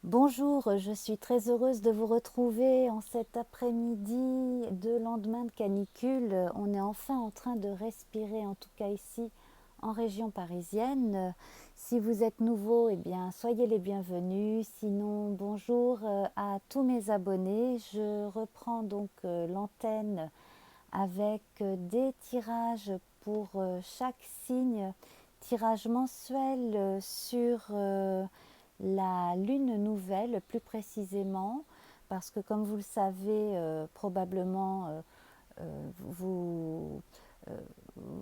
Bonjour, je suis très heureuse de vous retrouver en cet après-midi de lendemain de canicule. On est enfin en train de respirer, en tout cas ici en région parisienne. Si vous êtes nouveau, eh bien, soyez les bienvenus. Sinon, bonjour à tous mes abonnés. Je reprends donc l'antenne avec des tirages pour chaque signe, tirage mensuel sur la lune nouvelle plus précisément, parce que comme vous le savez probablement, vous, euh,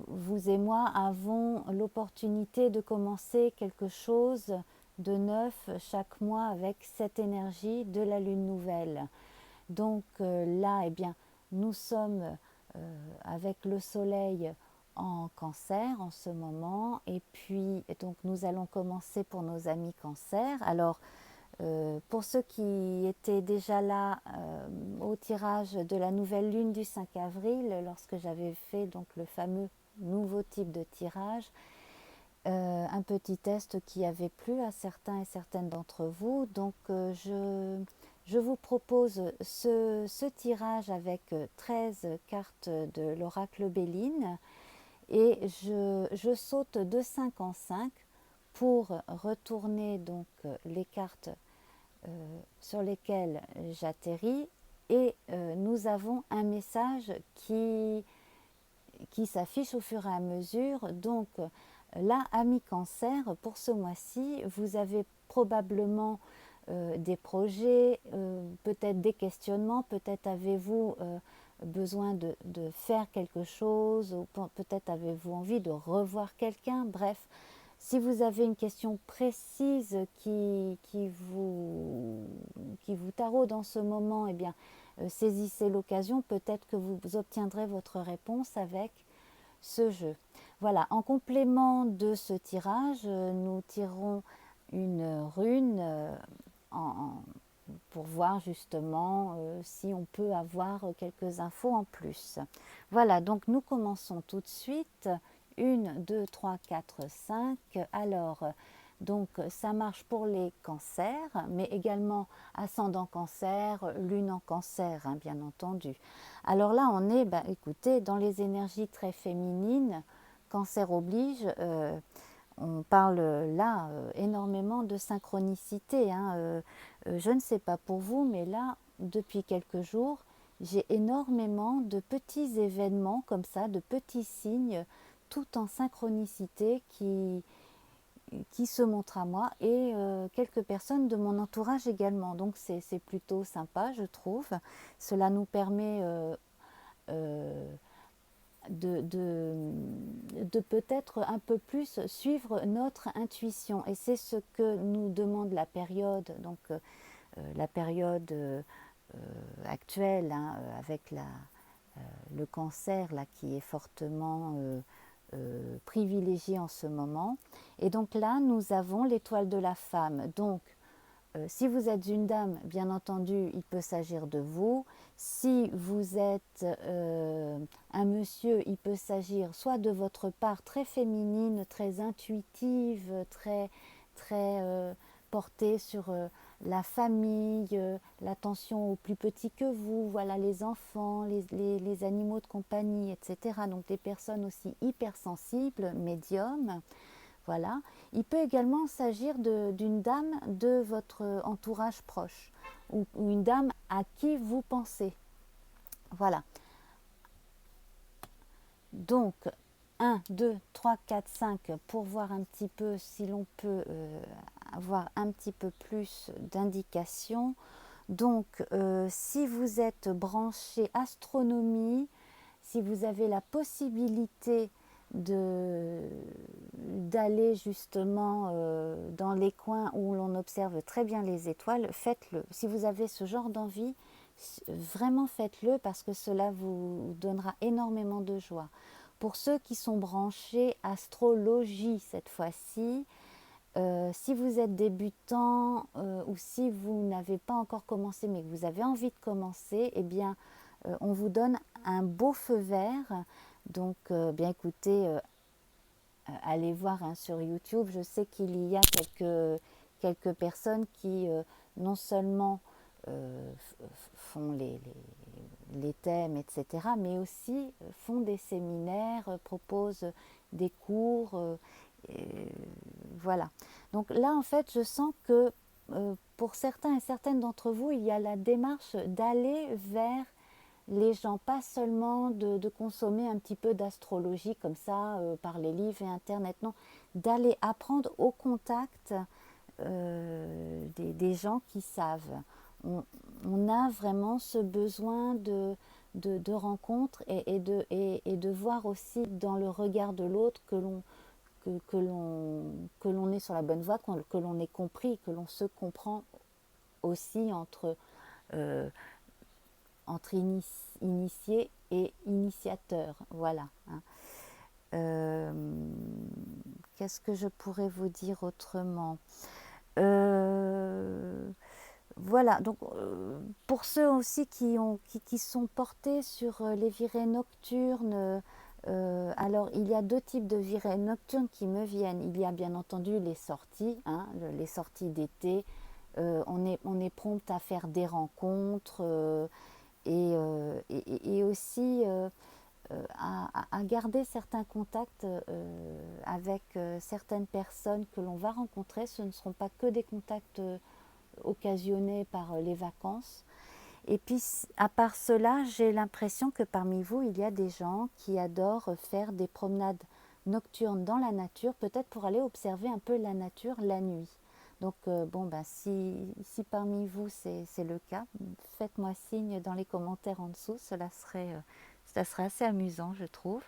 vous et moi avons l'opportunité de commencer quelque chose de neuf chaque mois avec cette énergie de la lune nouvelle. Donc là, eh bien, nous sommes avec le soleil en cancer en ce moment, et puis donc nous allons commencer pour nos amis cancer. Alors pour ceux qui étaient déjà là au tirage de la nouvelle lune du 5 avril, lorsque j'avais fait donc le fameux nouveau type de tirage, un petit test qui avait plu à certains et certaines d'entre vous. Donc je vous propose ce tirage avec 13 cartes de l'oracle Béline, et je saute de 5 en 5 pour retourner donc les cartes sur lesquelles j'atterris, et nous avons un message qui s'affiche au fur et à mesure. Donc là, amis cancer, pour ce mois-ci, vous avez probablement des projets, peut-être des questionnements, peut-être avez-vous besoin de faire quelque chose, ou peut-être avez-vous envie de revoir quelqu'un. Bref, si vous avez une question précise qui vous taraude en ce moment, eh bien, saisissez l'occasion, peut-être que vous obtiendrez votre réponse avec ce jeu. Voilà, en complément de ce tirage, nous tirerons une rune pour voir justement si on peut avoir quelques infos en plus. Voilà, donc nous commençons tout de suite. 1, 2, 3, 4, 5. Alors, donc ça marche pour les cancers, mais également ascendant cancer, lune en cancer, hein, bien entendu. Alors là, on est, écoutez, dans les énergies très féminines, cancer oblige. On parle là énormément de synchronicité, hein. Je ne sais pas pour vous, mais là, depuis quelques jours, j'ai énormément de petits événements comme ça, de petits signes, tout en synchronicité qui se montrent à moi, et quelques personnes de mon entourage également. Donc c'est plutôt sympa, je trouve. Cela nous permet euh, de peut-être un peu plus suivre notre intuition. Et c'est ce que nous demande la période, donc la période actuelle, hein, avec le cancer là, qui est fortement privilégié en ce moment. Et donc là, nous avons l'étoile de la femme. Donc, si vous êtes une dame, bien entendu, il peut s'agir de vous. Si vous êtes un monsieur, il peut s'agir soit de votre part très féminine, très intuitive, très portée sur la famille, l'attention aux plus petits que vous, voilà, les enfants, les animaux de compagnie, etc. Donc des personnes aussi hypersensibles, médiums. Voilà. Il peut également s'agir d'une dame de votre entourage proche, ou une dame à qui vous pensez. Voilà. Donc, 1, 2, 3, 4, 5 pour voir un petit peu si l'on peut avoir un petit peu plus d'indications. Donc, si vous êtes branché astronomie, si vous avez la possibilité d'aller justement dans les coins où l'on observe très bien les étoiles, faites-le. Si vous avez ce genre d'envie, vraiment faites-le, parce que cela vous donnera énormément de joie. Pour ceux qui sont branchés astrologie cette fois-ci, si vous êtes débutant ou si vous n'avez pas encore commencé mais que vous avez envie de commencer, eh bien on vous donne un beau feu vert. Donc bien écoutez, allez voir, hein, sur YouTube. Je sais qu'il y a quelques personnes qui non seulement font les thèmes, etc., mais aussi font des séminaires, proposent des cours, voilà. Donc là, en fait, je sens que pour certains et certaines d'entre vous, il y a la démarche d'aller vers les gens, pas seulement de consommer un petit peu d'astrologie comme ça par les livres et Internet, non, d'aller apprendre au contact des gens qui savent. On a vraiment ce besoin de rencontre et de voir aussi dans le regard de l'autre que l'on est sur la bonne voie, que l'on est compris, que l'on se comprend aussi euh, entre initié et initiateur. Voilà. Hein. Euh, Qu'est-ce que je pourrais vous dire autrement Voilà, donc pour ceux aussi qui sont portés sur les virées nocturnes, alors il y a deux types de virées nocturnes qui me viennent. Il y a bien entendu les sorties, hein, les sorties d'été. On est prompt à faire des rencontres et aussi à garder certains contacts avec certaines personnes que l'on va rencontrer. Ce ne seront pas que des contacts occasionnés par les vacances. Et puis, à part cela, j'ai l'impression que parmi vous, il y a des gens qui adorent faire des promenades nocturnes dans la nature, peut-être pour aller observer un peu la nature la nuit. Donc, bon, ben, si parmi vous c'est le cas, faites-moi signe dans les commentaires en dessous, ça serait assez amusant, je trouve.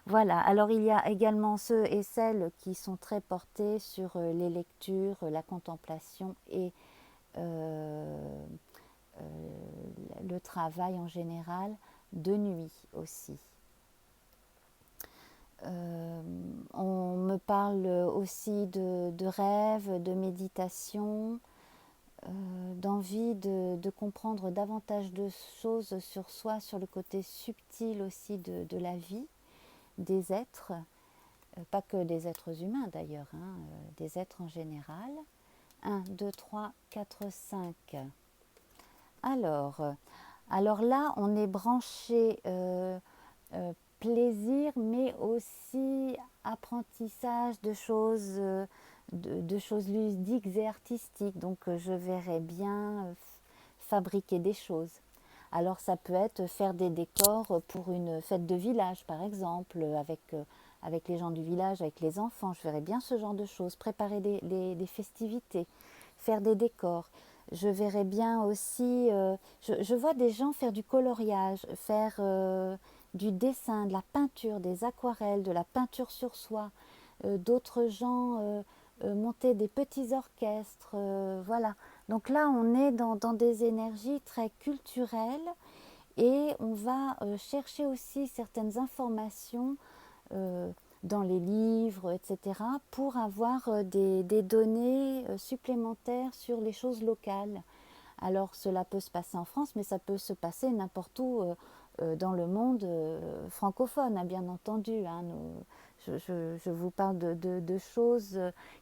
Voilà, alors il y a également ceux et celles qui sont très portés sur les lectures, la contemplation et euh, euh, le travail en général, de nuit aussi. Euh, on me parle aussi de rêves, de méditation, d'envie de comprendre davantage de choses sur soi, sur le côté subtil aussi de la vie, des êtres, pas que des êtres humains d'ailleurs, hein, des êtres en général. 1, 2, 3, 4, 5. Alors, alors là, on est branché plaisir, mais aussi apprentissage de choses ludiques et artistiques. Donc, je verrais bien fabriquer des choses. Alors, ça peut être faire des décors pour une fête de village, par exemple, avec les gens du village, avec les enfants. Je verrais bien ce genre de choses. Préparer des festivités, faire des décors. Je verrais bien aussi, je vois des gens faire du coloriage, faire du dessin, de la peinture, des aquarelles, de la peinture sur soie. D'autres gens monter des petits orchestres, voilà. Donc là, on est dans des énergies très culturelles et on va chercher aussi certaines informations euh, dans les livres, etc., pour avoir des données supplémentaires sur les choses locales. Alors cela peut se passer en France, mais ça peut se passer n'importe où dans le monde francophone, hein, bien entendu. Hein, je vous parle de choses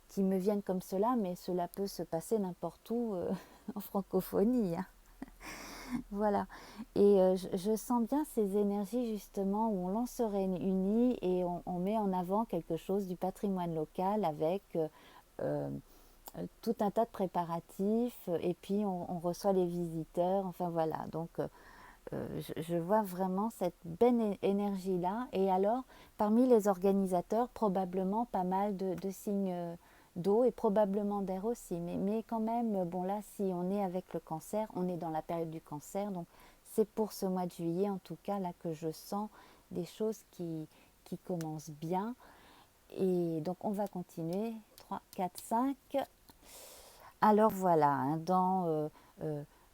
qui me viennent comme cela, mais cela peut se passer n'importe où en francophonie. Hein. Voilà. Et je sens bien ces énergies justement où on lancerait unis et on met en avant quelque chose du patrimoine local avec euh, tout un tas de préparatifs et puis on reçoit les visiteurs. Enfin voilà. Donc je vois vraiment cette belle énergie-là. Et alors, parmi les organisateurs, probablement pas mal de signes d'eau et probablement d'air aussi. Mais quand même, bon là, si on est avec le cancer, on est dans la période du cancer. Donc c'est pour ce mois de juillet, en tout cas, là que je sens des choses qui commencent bien. Et donc on va continuer. 3, 4, 5. Alors voilà, hein, dans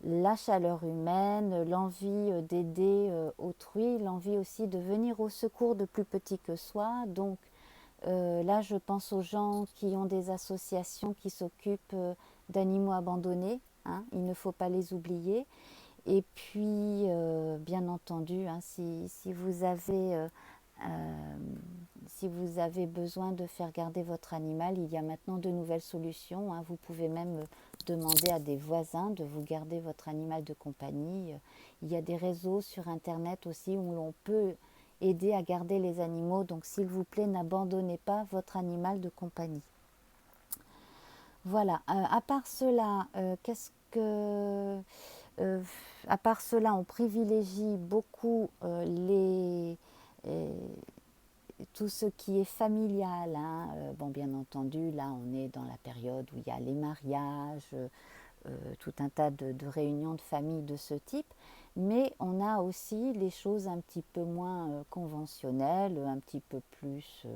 la chaleur humaine, l'envie d'aider autrui, l'envie aussi de venir au secours de plus petits que soi. Donc là, je pense aux gens qui ont des associations qui s'occupent d'animaux abandonnés. Hein, il ne faut pas les oublier. Et puis, bien entendu, hein, si vous avez Si vous avez besoin de faire garder votre animal, il y a maintenant de nouvelles solutions. Vous pouvez même demander à des voisins de vous garder votre animal de compagnie. Il y a des réseaux sur Internet aussi où l'on peut aider à garder les animaux. Donc s'il vous plaît, n'abandonnez pas votre animal de compagnie. Voilà. À part cela, à part cela, on privilégie beaucoup tout ce qui est familial. Bon, bien entendu, là, on est dans la période où il y a les mariages, tout un tas de réunions de famille de ce type. Mais on a aussi les choses un petit peu moins conventionnelles, un petit peu plus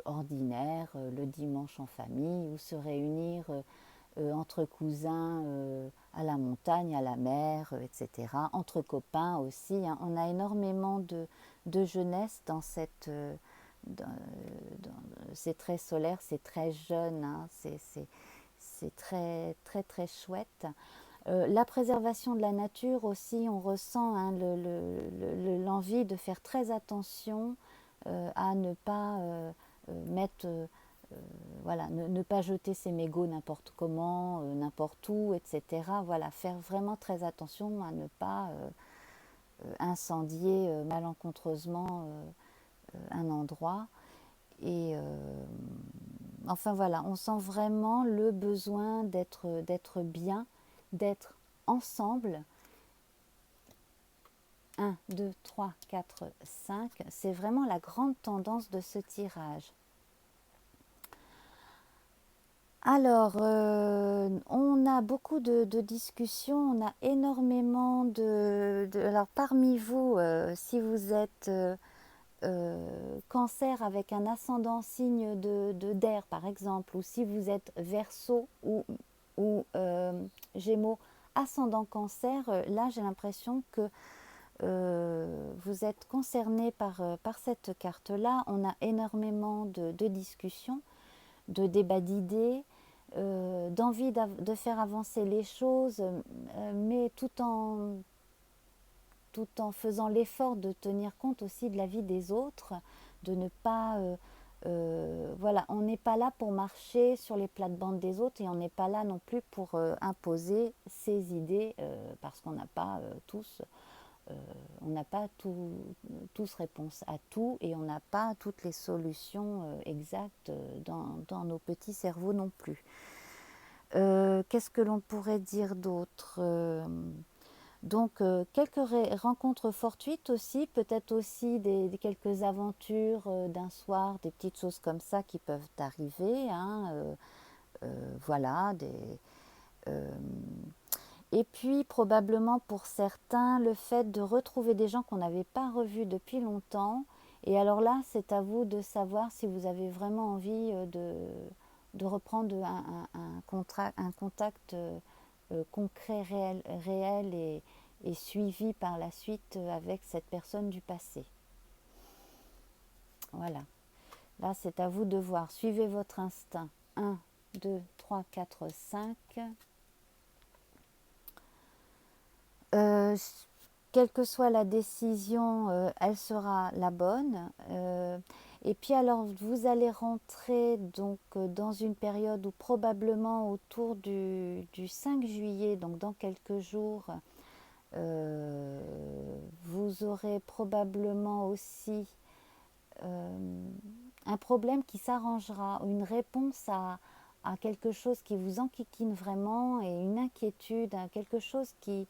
ordinaires, le dimanche en famille, ou se réunir entre cousins à la montagne, à la mer, etc. Entre copains aussi. On a énormément de jeunesse dans cette... c'est très solaire, c'est très jeune, c'est très, très, très chouette. La préservation de la nature aussi, on ressent l'envie de faire très attention à ne pas mettre voilà, ne pas jeter ses mégots n'importe comment, n'importe où, etc. Voilà, faire vraiment très attention à ne pas incendier malencontreusement un endroit. Et enfin voilà, on sent vraiment le besoin d'être bien, d'être ensemble. 1, 2, 3, 4, 5. C'est vraiment la grande tendance de ce tirage. Alors, on a beaucoup de discussions, on a énormément alors, parmi vous, si vous êtes Cancer avec un ascendant signe d'air, par exemple, ou si vous êtes Verseau ou Gémeaux ascendant Cancer, là, j'ai l'impression que vous êtes concerné par cette carte-là. On a énormément de discussions, de débats d'idées, d'envie de faire avancer les choses, mais tout en faisant l'effort de tenir compte aussi de la vie des autres, de ne pas... voilà, on n'est pas là pour marcher sur les plates-bandes des autres et on n'est pas là non plus pour imposer ses idées parce qu'on n'a pas on n'a pas tous réponse à tout et on n'a pas toutes les solutions exactes dans nos petits cerveaux non plus. Qu'est-ce que l'on pourrait dire d'autre donc quelques rencontres fortuites aussi, peut-être aussi quelques aventures d'un soir, des petites choses comme ça qui peuvent arriver. Voilà. Euh, et puis probablement pour certains, le fait de retrouver des gens qu'on n'avait pas revus depuis longtemps. Et alors là, c'est à vous de savoir si vous avez vraiment envie de reprendre un contact concret, réel et suivi par la suite avec cette personne du passé. Voilà. Là, c'est à vous de voir. Suivez votre instinct. 1, 2, 3, 4, 5. Quelle que soit la décision, elle sera la bonne. Et puis alors, vous allez rentrer donc dans une période où probablement autour du 5 juillet, donc dans quelques jours, vous aurez probablement aussi un problème qui s'arrangera, une réponse à quelque chose qui vous enquiquine vraiment et une inquiétude, quelque chose qui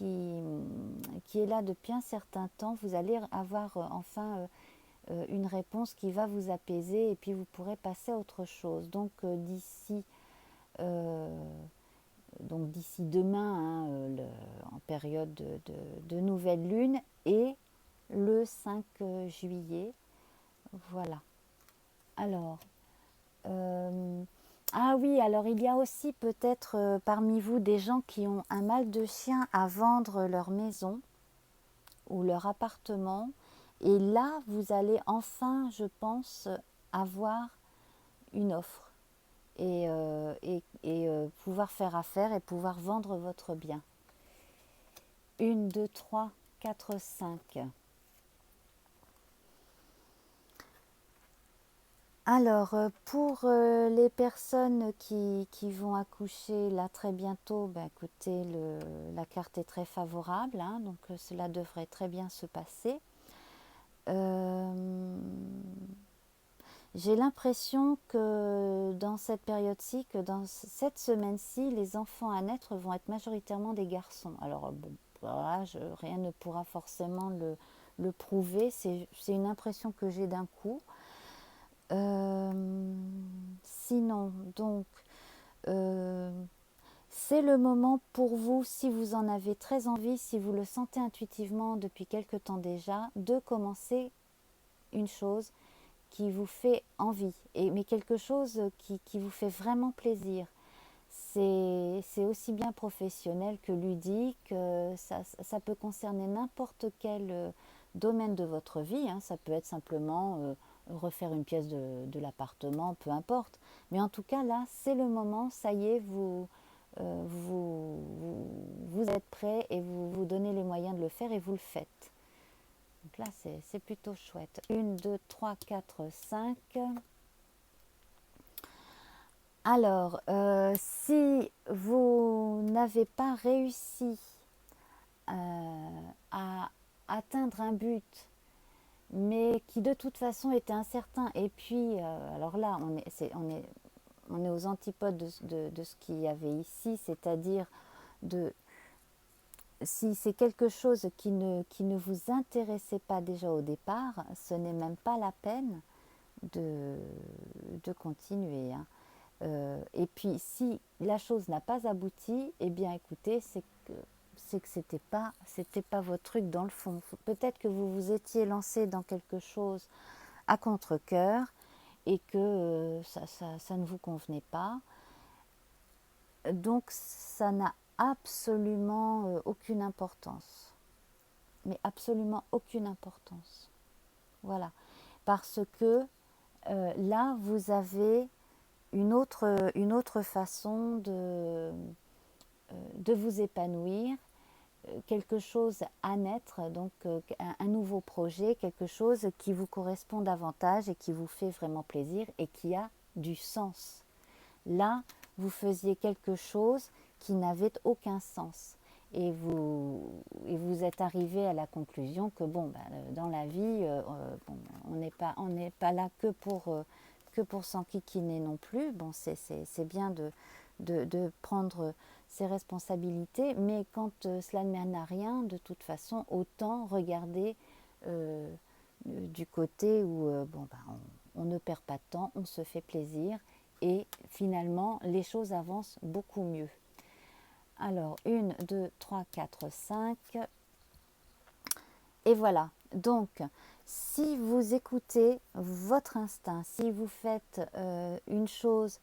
est là depuis un certain temps. Vous allez avoir enfin une réponse qui va vous apaiser et puis vous pourrez passer à autre chose. Donc d'ici demain, en période de nouvelle lune et le 5 juillet. Voilà. Alors, ah oui, alors il y a aussi peut-être parmi vous des gens qui ont un mal de chien à vendre leur maison ou leur appartement. Et là, vous allez enfin, je pense, avoir une offre et pouvoir faire affaire et pouvoir vendre votre bien. 1, 2, 3, 4, 5. Alors, pour les personnes qui vont accoucher là très bientôt, ben, écoutez, la carte est très favorable, hein, donc cela devrait très bien se passer. Euh, j'ai l'impression que dans cette période-ci, que dans cette semaine-ci, les enfants à naître vont être majoritairement des garçons. Alors, bon, voilà, rien ne pourra forcément le prouver, c'est une impression que j'ai d'un coup. Sinon, donc, euh, c'est le moment pour vous, si vous en avez très envie, si vous le sentez intuitivement depuis quelque temps déjà, de commencer une chose qui vous fait envie, mais quelque chose qui vous fait vraiment plaisir. C'est aussi bien professionnel que ludique, ça peut concerner n'importe quel domaine de votre vie, hein. Ça peut être simplement refaire une pièce de l'appartement, peu importe. Mais en tout cas, là, c'est le moment, ça y est, vous êtes prêt et vous vous donnez les moyens de le faire et vous le faites. Donc là, c'est plutôt chouette. 1, 2, 3, 4, 5. Alors, si vous n'avez pas réussi à atteindre un but, mais qui de toute façon était incertain, et puis, alors là, on est aux antipodes de ce qu'il y avait ici, c'est-à-dire de si c'est quelque chose qui ne vous intéressait pas déjà au départ, ce n'est même pas la peine de, de continuer, hein. Et puis si la chose n'a pas abouti, eh bien écoutez, c'est que c'était pas votre truc dans le fond. Peut-être que vous vous étiez lancé dans quelque chose à contre-cœur et que ça ne vous convenait pas. Donc ça n'a absolument aucune importance. Mais absolument aucune importance. Voilà. Parce que là, vous avez une autre façon de vous épanouir, quelque chose à naître, donc un nouveau projet, quelque chose qui vous correspond davantage et qui vous fait vraiment plaisir et qui a du sens. Là, vous faisiez quelque chose qui n'avait aucun sens. Et vous êtes arrivé à la conclusion que bon, ben, dans la vie, bon, on n'est pas là que pour s'enquiquiner non plus. Bon, c'est bien de prendre ses responsabilités, mais quand cela ne mène à rien, de toute façon, autant regarder du côté où bon, ben, on ne perd pas de temps, on se fait plaisir et finalement les choses avancent beaucoup mieux. Alors 1, 2, 3, 4, 5 et voilà. Donc si vous écoutez votre instinct, si vous faites une chose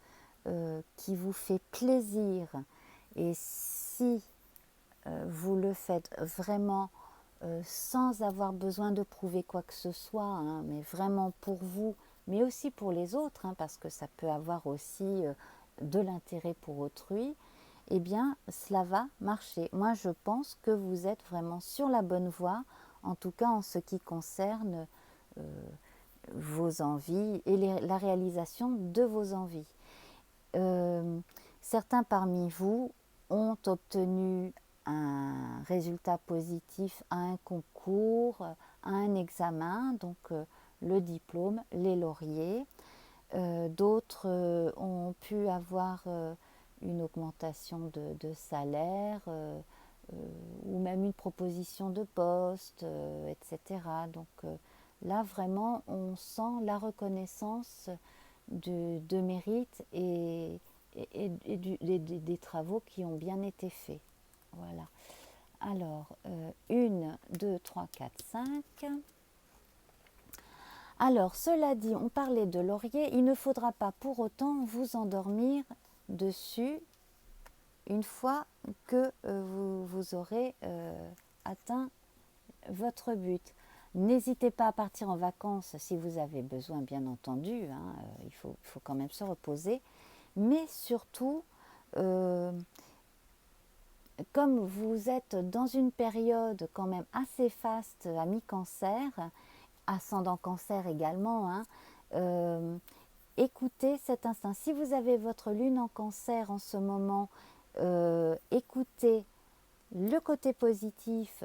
qui vous fait plaisir et si vous le faites vraiment sans avoir besoin de prouver quoi que ce soit, hein, mais vraiment pour vous, mais aussi pour les autres, hein, parce que ça peut avoir aussi de l'intérêt pour autrui, eh bien, cela va marcher. Moi, je pense que vous êtes vraiment sur la bonne voie, en tout cas en ce qui concerne euh, vos envies et la réalisation de vos envies. Euh, Certains parmi vous ont obtenu un résultat positif à un concours, à un examen, donc le diplôme, les lauriers. D'autres ont pu avoir une augmentation de salaire ou même une proposition de poste, etc. Donc là, vraiment, on sent la reconnaissance de mérite et des travaux qui ont bien été faits. Voilà. Alors, 1, 2, 3, 4, 5. Alors, cela dit, on parlait de laurier, il ne faudra pas pour autant vous endormir dessus une fois que vous aurez atteint votre but. N'hésitez pas à partir en vacances si vous avez besoin, bien entendu, hein, il faut quand même se reposer, mais surtout, comme vous êtes dans une période quand même assez faste à mi-cancer, ascendant cancer également, hein, écoutez cet instinct. Si vous avez votre lune en cancer en ce moment, écoutez le côté positif,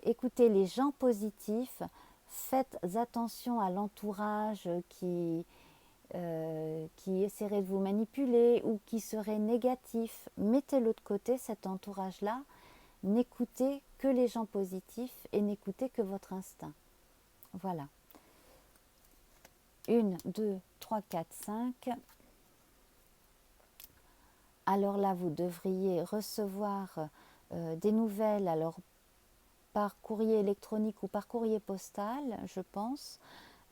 écoutez les gens positifs, faites attention à l'entourage qui essaierait de vous manipuler ou qui serait négatif. Mettez-le de côté, cet entourage-là. N'écoutez que les gens positifs et n'écoutez que votre instinct. Voilà. 1, 2, 3, 4, 5. Alors là, vous devriez recevoir des nouvelles, alors par courrier électronique ou par courrier postal, je pense,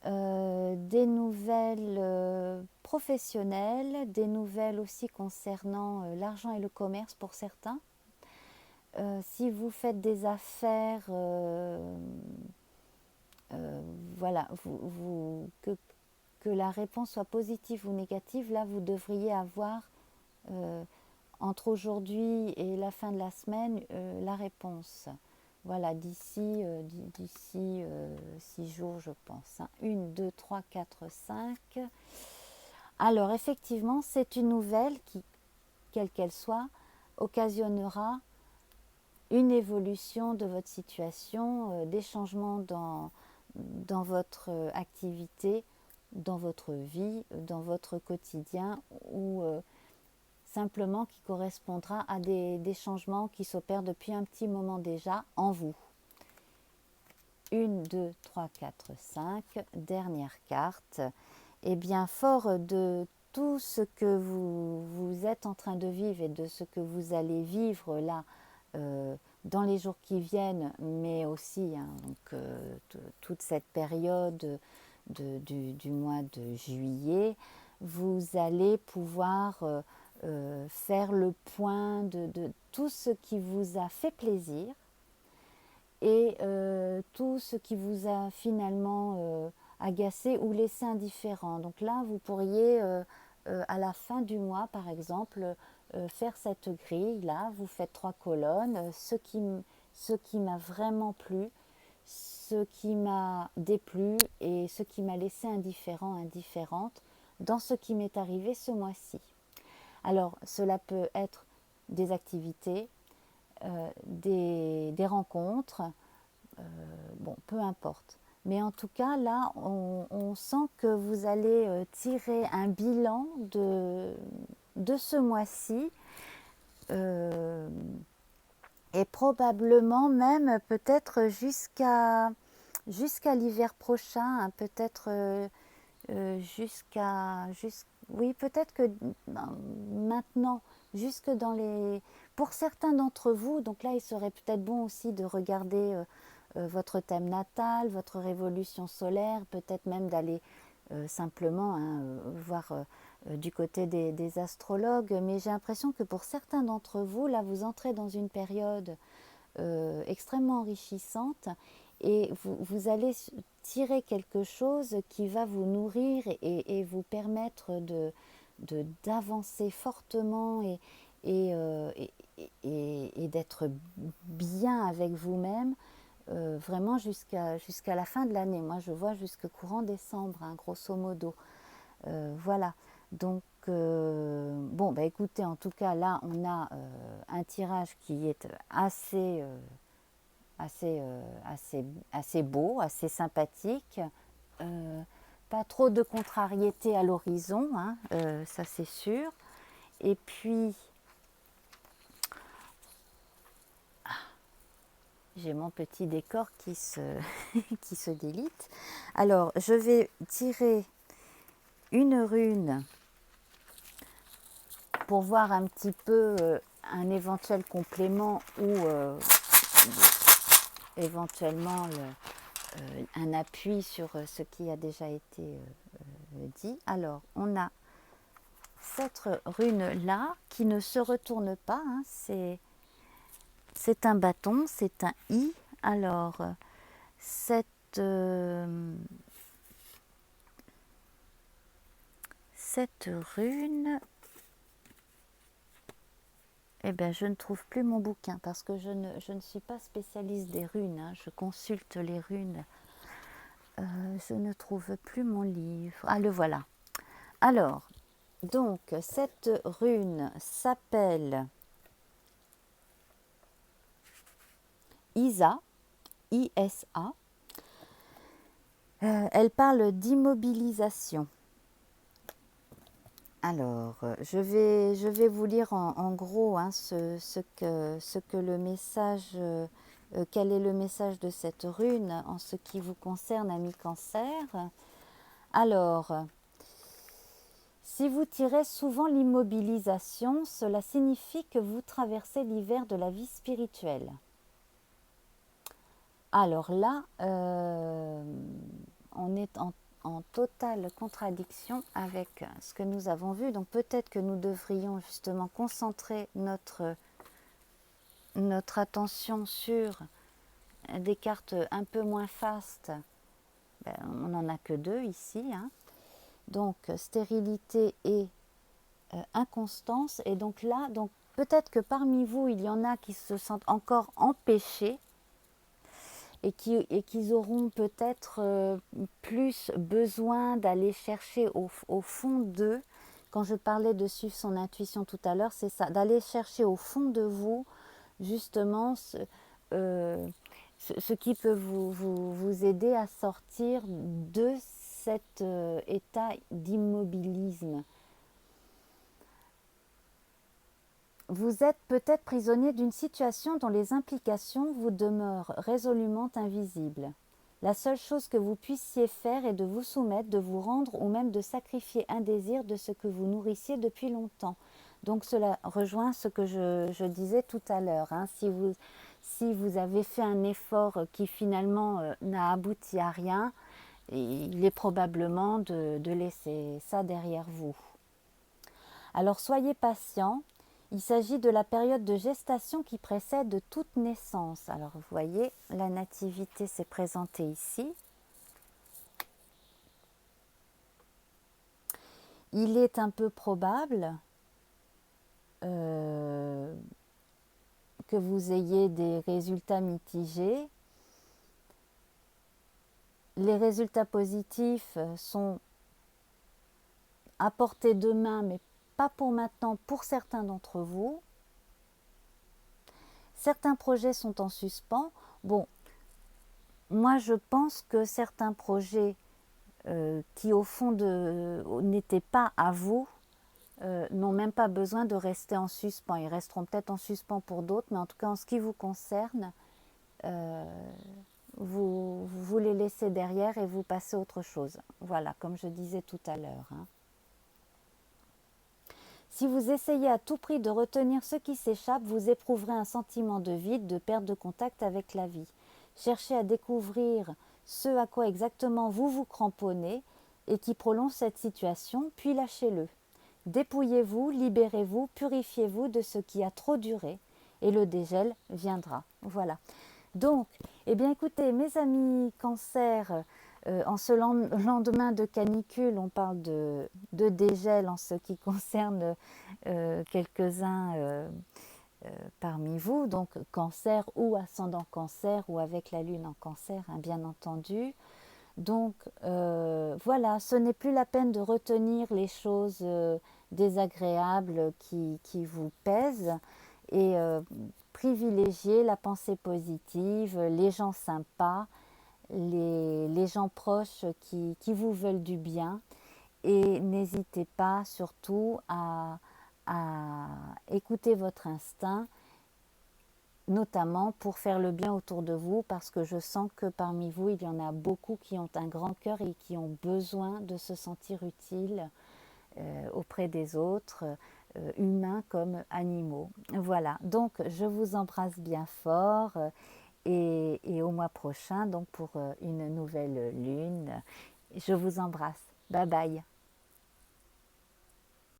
des nouvelles professionnelles, des nouvelles aussi concernant l'argent et le commerce pour certains. Si vous faites des affaires, voilà, que la réponse soit positive ou négative, là vous devriez avoir entre aujourd'hui et la fin de la semaine la réponse. Voilà, d'ici 6 jours, je pense. 1, 2, 3, 4, 5. Alors, effectivement, c'est une nouvelle qui, quelle qu'elle soit, occasionnera une évolution de votre situation, des changements dans votre activité, dans votre vie, dans votre quotidien, ou simplement qui correspondra à des changements qui s'opèrent depuis un petit moment déjà en vous. 1, 2, 3, 4, 5, dernière carte. Eh bien, fort de tout ce que vous êtes en train de vivre et de ce que vous allez vivre là dans les jours qui viennent, mais aussi donc, toute cette période du mois de juillet, vous allez pouvoir faire le point de tout ce qui vous a fait plaisir et tout ce qui vous a finalement agacé ou laissé indifférent. Donc là, vous pourriez, à la fin du mois, par exemple, faire cette grille. Là, vous faites 3 colonnes. Ce qui m'a vraiment plu, ce qui m'a déplu et ce qui m'a laissé indifférent, indifférente dans ce qui m'est arrivé ce mois-ci. Alors, cela peut être des activités, des rencontres, bon, peu importe. Mais en tout cas, là, on sent que vous allez tirer un bilan de ce mois-ci et probablement même peut-être jusqu'à l'hiver prochain, hein, peut-être oui, peut-être que maintenant, jusque dans les... Pour certains d'entre vous, donc là, il serait peut-être bon aussi de regarder votre thème natal, votre révolution solaire, peut-être même d'aller simplement voir du côté des astrologues. Mais j'ai l'impression que pour certains d'entre vous, là, vous entrez dans une période extrêmement enrichissante et vous allez tirer quelque chose qui va vous nourrir et vous permettre d'avancer fortement et d'être bien avec vous-même vraiment jusqu'à la fin de l'année. Moi, je vois jusqu'au courant décembre, hein, grosso modo. Voilà. Donc, bon, bah écoutez, en tout cas, là, on a un tirage qui est assez beau, assez sympathique. Pas trop de contrariété à l'horizon, hein, ça c'est sûr. Et puis, j'ai mon petit décor qui qui se délite. Alors, je vais tirer une rune pour voir un petit peu un éventuel complément ou éventuellement un appui sur ce qui a déjà été dit. Alors, on a cette rune-là qui ne se retourne pas, hein, c'est un bâton, c'est un I. Alors, cette rune, eh bien, je ne trouve plus mon bouquin parce que je ne suis pas spécialiste des runes, hein, je consulte les runes. Je ne trouve plus mon livre. Ah, le voilà. Alors, donc, cette rune s'appelle Isa, I-S-A. Elle parle d'immobilisation. Alors, je vais vous lire en gros hein, ce que le message, quel est le message de cette rune en ce qui vous concerne, ami Cancer. Alors, si vous tirez souvent l'immobilisation, cela signifie que vous traversez l'hiver de la vie spirituelle. Alors là, on est en totale contradiction avec ce que nous avons vu. Donc peut-être que nous devrions justement concentrer notre attention sur des cartes un peu moins fastes. Ben, on n'en a que deux ici. Hein. Donc stérilité et inconstance. Et donc là, donc, peut-être que parmi vous, il y en a qui se sentent encore empêchés et qu'ils auront peut-être plus besoin d'aller chercher au fond d'eux. Quand je parlais de suivre son intuition tout à l'heure, c'est ça, d'aller chercher au fond de vous justement ce qui peut vous aider à sortir de cet état d'immobilisme. Vous êtes peut-être prisonnier d'une situation dont les implications vous demeurent résolument invisibles. La seule chose que vous puissiez faire est de vous soumettre, de vous rendre ou même de sacrifier un désir de ce que vous nourrissiez depuis longtemps. Donc cela rejoint ce que je disais tout à l'heure. Hein. Si vous avez fait un effort qui finalement n'a abouti à rien, il est probablement de laisser ça derrière vous. Alors soyez patient. Il s'agit de la période de gestation qui précède toute naissance. Alors vous voyez, la nativité s'est présentée ici. Il est un peu probable que vous ayez des résultats mitigés. Les résultats positifs sont à portée de main, mais pas pour maintenant, pour certains d'entre vous. Certains projets sont en suspens. Bon, moi je pense que certains projets qui au fond n'étaient pas à vous, n'ont même pas besoin de rester en suspens. Ils resteront peut-être en suspens pour d'autres, mais en tout cas en ce qui vous concerne, vous les laissez derrière et vous passez à autre chose. Voilà, comme je disais tout à l'heure. Hein. Si vous essayez à tout prix de retenir ce qui s'échappe, vous éprouverez un sentiment de vide, de perte de contact avec la vie. Cherchez à découvrir ce à quoi exactement vous vous cramponnez et qui prolonge cette situation, puis lâchez-le. Dépouillez-vous, libérez-vous, purifiez-vous de ce qui a trop duré et le dégel viendra. Voilà. Donc, eh bien écoutez, mes amis Cancer, en ce lendemain de canicule, on parle de dégel en ce qui concerne quelques-uns parmi vous, donc Cancer ou ascendant Cancer ou avec la Lune en Cancer, hein, bien entendu. Donc voilà, ce n'est plus la peine de retenir les choses désagréables qui vous pèsent et privilégier la pensée positive, les gens sympas, les gens proches qui vous veulent du bien et n'hésitez pas surtout à écouter votre instinct, notamment pour faire le bien autour de vous, parce que je sens que parmi vous, il y en a beaucoup qui ont un grand cœur et qui ont besoin de se sentir utiles auprès des autres, humains comme animaux. Voilà, donc je vous embrasse bien fort et au mois prochain, donc pour une nouvelle lune. Je vous embrasse. Bye bye.